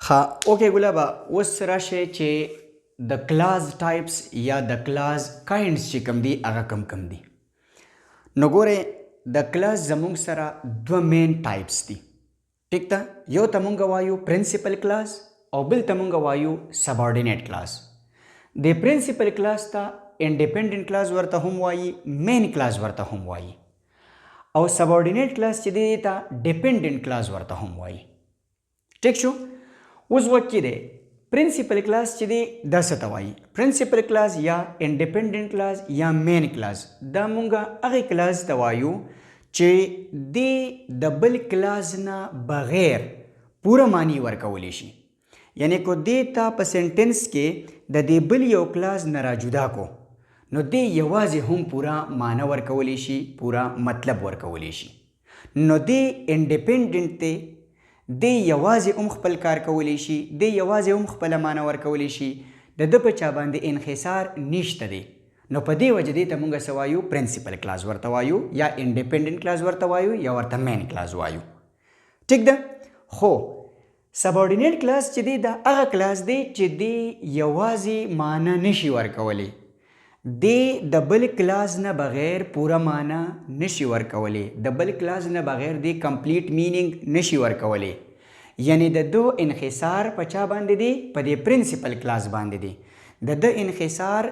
ها اوکې ګلابه اوس راشئ چې د کلاس ټایپس یا د کلاس کاینډز چې کوم دي هغه کم دي. نو ګورئ د کلاس زموږ سره دوه مین ټایپس دي. ټیک ده، یو ته مونږ وایو پرنسپل کلاس او بل ته مونږ وایو سبارډینیټ کلاس. د پرنسپل کلاس ته انډیپندنٹ کلاس ورته هم وایي، مین کلاس ورته هم وایي، او سبارډینیټ کلاس چې دی ته ډیپندنٹ کلاس ورته هم وایي. ټیک شو؟ اوس وکې دی پرنسپل کلاس چې دی دا څه ته وایي؟ پرنسپل کلاس یا انډیپندنٹ کلاس یا مین کلاس دا مونږ هغې کلاس ته وایو چې دی د بل کلاس نه بغیر پوره معنی ورکولی شي. یعنی کو دی ته په سنټنس کې د دې بل یو کلاس نه راجدا کو نو دی یوازې هم پوره معنی ورکولی شي، پوره مطلب ورکولی شي. نو دی انډیپندنٹ دی، دی یوازې هم خپل کار کولی شي، دی یوازې هم خپله معنی ورکولی شي، د ده په چا باندې انحصار نشته دی. نو په دې وجه دې ته موږ څه وایو؟ پرنسپل کلاس ورته وایو، یا انډیپندنٹ کلاس ورته وایو، یا ورته مین کلاس وایو. ټیک ده؟ خو سبارډینیټ کلاس چې دی دا هغه کلاس دی چې دی یوازې معنی نشي ورکولی، دی د بل کلاس نه بغیر پوره معنی نشي ورکولی، د بل کلاس نه بغیر دی کمپلیټ مینینګ نشي ورکولی. یعنی د دو انحصار په چا باندې دی؟ په دې پرنسپل کلاس باندې دی. د ده انحصار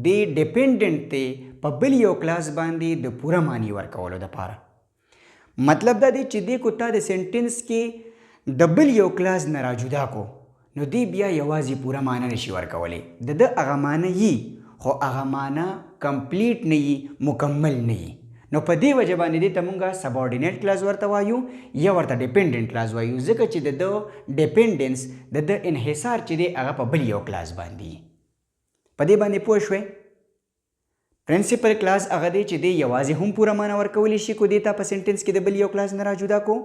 دی ډیپندنٹ دی په بل یو کلاس باندې د پوره معنی ورکولو دپاره. مطلب دا دی چې دی کو تا د سنټنس کې د بل یو کلاس نه راجدا کو نو دی بیا یوازې پوره معنی نشي ورکولی. د ده هغه معنی یي خو هغه معنی کمپلیټ نه یي، مکمل نه یي. نو په دې وجه باندې دې ته مونږ سبارډینیټ کلاس ورته وایو یا ورته ډیپندنٹ کلاس وایو، ځکه چې د ده ډیپندنس، د ده انحصار چې دی هغه په بل یو کلاس باندې یي. په دې باندې پوه شوئ؟ پرنسپل کلاس هغه دی چې دی یوازې هم پوره معنی ورکولی شي کو دی ته په سنټنس کې د بل یو کلاس نه راجدا کو،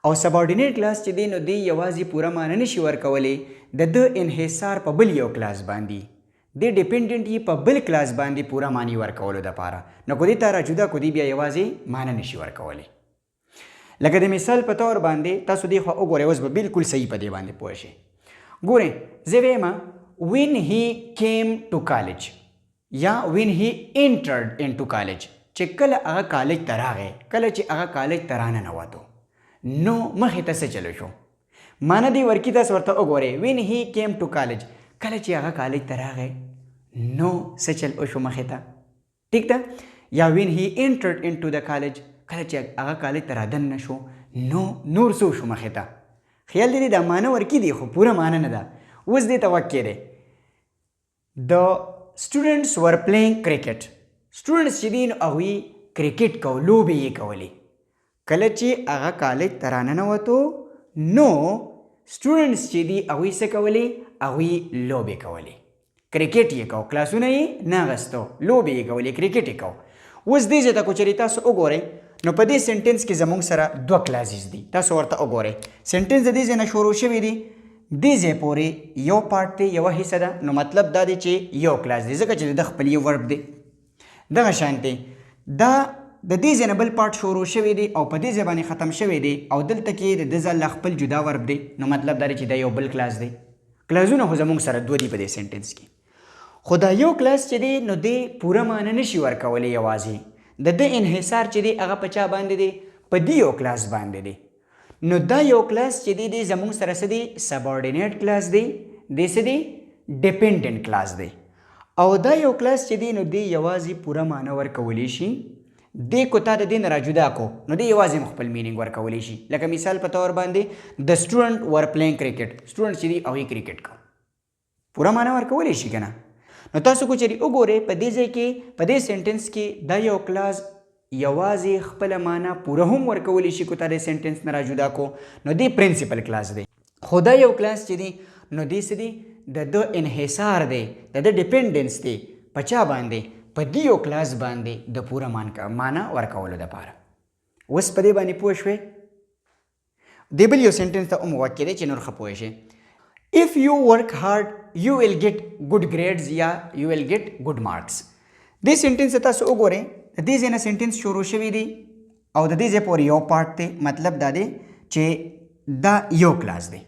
او سبارډینیټ کلاس چې دی نو دی یوازې پوره معنی نشي ورکولی، د ده انحصار په بل یو کلاس باندې، دی ډیپندنٹ یي په بل کلاس باندې پوره معنی ورکولو دپاره. نو کو دی ته راجدا کو دی بیا یوازې معنی نشي ورکولی. لکه د مثال په طور باندې تاسو دې خوا وګورئ، اوس به بالکل صحیح په دې باندې پوه شئ. ګورئ زه وایم when he came to college یا when he entered into college، چې کله هغه کالج ته راغی، کله چې هغه کالج ته راننوتو نو مخې ته څه چلو شو؟ معنی دی ورکي تاسو ورته وګورئ when he came to college، کله چې هغه کالج ته راغی نو څه چل وشو مخې ته. ټیک ده؟ یا when he entered into the college، کله چې هغه کالج ته رادننه شو نو نور څه وشو مخې ته. خیال دی دا معنی ورکي دی خو پوره معنی نه ده. اوس دې ته وکې دی The students were playing cricket. Students چې دي نو هغوی کرکټ کو، لوبې یې کولې. کله چې هغه کالج ته راننوتو نو سټوډنټس چې دي هغوی څه کولې؟ هغوی لوبې کولې، کرکټ یې کو، کلاسونه یې نه اخیستو، لوبې یې کولې، کرکټ یې کو. اوس دې ځای ته که چېرې تاسو وګورئ نو په دې سنټنس کې زموږ سره دوه کلاسز دي. تاسو ورته وګورئ، سنټنس د دې ځای نه شروع شوی دی، دې ځای پورې یو پارټ دی، یوه حصه ده. نو مطلب دا دی چې یو کلاس دی، ځکه چې د خپل یو ورب دی. دغه شانتې دا د دې ځای نه بل پارټ شروع شوی دی او په دې ځای باندې ختم شوی دی، او دلته کې د ده ځل خپل جدا ورب دی. نو مطلب دا دی چې دا یو بل کلاس دی. کلاسونه خو زموږ سره دوه دي په دې سنټنس کې، خو دا یو کلاس چې دی نو دی پوره معنی نشي ورکولی، یوازې د ده انحصار چې دی هغه په چا باندې دی؟ په دې یو کلاس باندې دی. نو دا یو کلاس چې دی زموږ سره څه دی؟ سبارډینیټ کلاس دی، دی څه دی؟ ډیپندنٹ کلاس دی. او دا یو کلاس چې دی نو دی یوازې پوره معنی ورکولی شي، دی کو تا د دې نه راجدا کو نو دی یوازې خپل مینینګ ورکولی شي. لکه مثال په طور باندې د سټوډنټ ور پلینګ کرکټ، سټوډنټ چې دی هغوی کرکټ کو، پوره معنی ورکولی شي که نه؟ نو تاسو کو چېرې وګورئ په دې ځای کې، په دې سنټنس کې دا یو کلاس یوازې خپله معنی پوره هم ورکولی شي کو تا د سنټنس نه راجدا کو نو دی پرنسپل کلاس دی. خو دا یو کلاس چې دی نو دی څه دی؟ د ده انحصار دی، د ده ډیپنډنس دی په چا باندې؟ په دې یو کلاس باندې د پوره معنی ورکولو دپاره. اوس په دې باندې پوه شوې؟ دې بل یو سنټنس ته هم واقع دی چې نور ښه پوه شئ. If you work hard you will get good grades یا you will get good marks. دې سنټنس ته تاسو وګورئ، د دې ځای نه سنټنس شروع شوی دی او د دې ځای پورې یو پارټ دی. مطلب دا دی چې دا یو کلاس دی.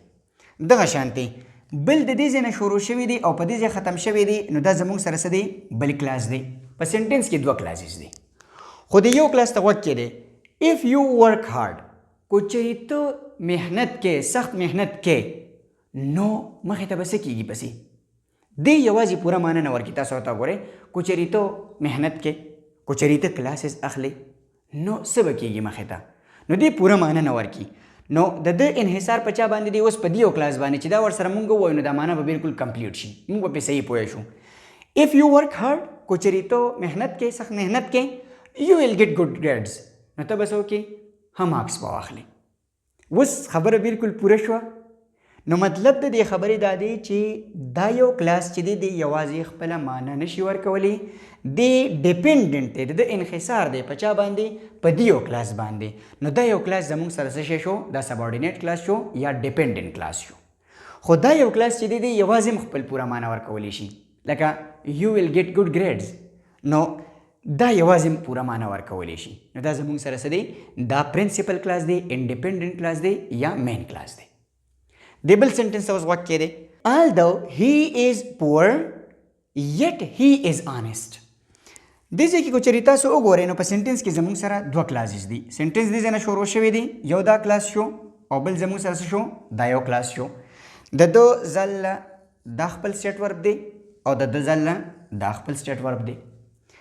دغه شانتي بل د دې ځای نه شروع شوي دي او په دې ځای ختم شوي دي نو دا زموږ سره څه دی بل کلاس دی په سنټنس کې 2 کلاسز دي خو د یو کلاس ته غوږ کېدی if you work hard کو چېرې ته محنت کې سخت محنت کې نو مخې ته به څه کېږي پسې دې یوازې پوره معنی نه ورکړي تاسو ورته وګورئ کو چېرې ته محنت کې کو چېرې ته کلاسز اخلي نو څه به کېږي مخې ته نو دې پوره معنی نه ورکړي نو د د انحصار په چا باندې دی اوس په دې یو کلاس باندې چې دا ورسره مونږ ووایو نو دا معنی به بالکل کمپلیټ شي مونږ به پرې صحیح پوه شو if you work hard کو چېرې ته محنت کې سخت محنت کې you will get good grades نو ته به څه وکړې ښه مارکس به واخلې اوس خبره بالکل پوره شوه نو مطلب د دې خبرې دا دی چې دا یو کلاس چې دی د یوازې خپله معنی نشي ورکولی دی ډیپینډنټ دی د انحصار دی په چا باندې په دې یو کلاس باندې نو دا یو کلاس زموږ سره څه شی شو دا سبارډینیټ کلاس شو یا ډیپینډنټ کلاس شو خو دا یو کلاس چې دی یوازې هم خپل پوره معنی ورکولی شي لکه you will get good grades نو دا یوازې هم پوره معنی ورکولی شي نو دا زموږ سره څه دی دا پرنسپل کلاس دی انډیپینډنټ کلاس دی یا مین کلاس دی د بل سنټنس ته اوس غوږ کېدی although he is poor yet he is honest دې ځای کې که چېرې تاسو وګورئ نو په سنټنس کې زموږ سره 2 کلاسز دي سنټنس دې ځای نه شروع شوی دی یو دا کلاس شو او بل زموږ سره څه شو دا یو کلاس شو د دو ځل دا خپل سټ ورب دی او د ده ځل دا خپل سټ ورب دی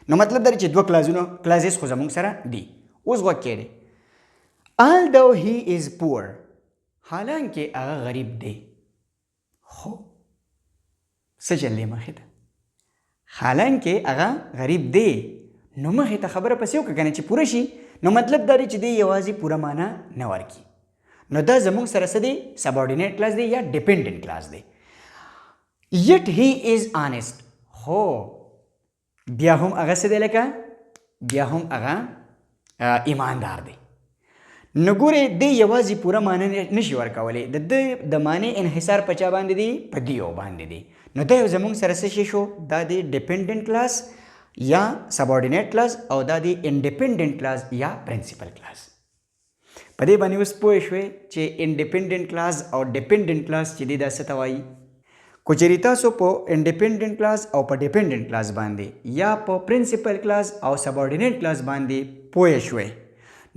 نو مطلب دا چې 2 کلاسز خو زموږ سره دي اوس غوږ کېدی although he is poor حالانکه هغه غریب دی خو څه چل دی مخې ته حالانکه هغه غریب دی نو مخې ته خبره پسې وکړه کنه چې پوره شي نو مطلب دا دی چې دی یوازې پوره معنی نه ورکړي نو دا زموږ سره څه دی سبارډینیټ کلاس دی یا ډیپینډنټ کلاس دی یټ هی از آنیسټ خو بیا هم هغه څه دی لکه بیا هم هغه ایماندار دی نو ګورې دی یوازې پوره معنی نشي ورکولی د معنی انحصار په چا باندې دی په دیو باندې دی نو دا یو زموږ سره څه شی شو دا دی ډیپینډنټ کلاس یا سبارډینیټ کلاس او دا دی انډیپینډنټ کلاس یا پرنسپل کلاس په دې باندې اوس پوه شوې چې انډیپینډنټ کلاس او ډیپینډنټ کلاس چې دی دا څه ته وایي کو چېرې تاسو په انډیپینډنټ کلاس او په ډیپینډنټ کلاس باندې یا په پرنسپل کلاس او سبارډینیټ کلاس باندې پوه شوئ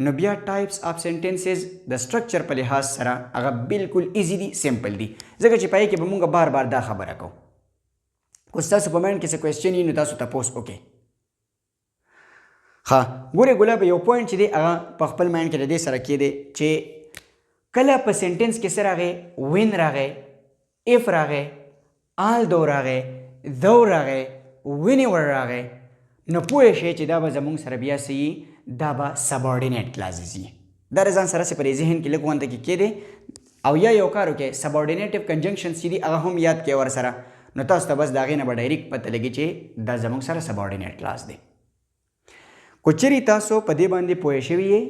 نو بیا ټایپس اف سنټنسز د سټرکچر په لحاظ سره هغه بالکل ایزی دي سمپل دي ځکه چې پای کې به مونږ بار بار دا خبره کوو که ستاسو په مایند کې څه کوېسچن وي نو تاسو تپوس وکړئ ښه ګورې ګلاب یو پوینټ چې دی هغه په خپل مایند کې د دې سره کېدی چې کله په سنټنس کې څه راغی وین راغی اف راغی although راغی though راغی whenever راغی نو پوه شئ چې دا به زموږ سره بیا څه دا به سبارډینیټ کلاسز وي دا د ځان سره چې په ذهن کې لږ غونډه کې کېدی او یا یو کار وکړئ سبارډینیټیو کنجنکشنز چې دي هغه هم یاد کړئ ورسره نو تاسو ته بس د هغې نه به ډایرکټ پته لګي چې دا زموږ سره سبارډینیټ کلاس دی که چېرې تاسو په دې باندې پوه شوي یې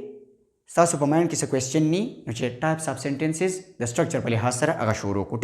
ستاسو په مایند کې څه کوېسچن ني نو چې ټایپس اف سنټنسز د سټرکچر په لحاظ سره هغه شروع کړو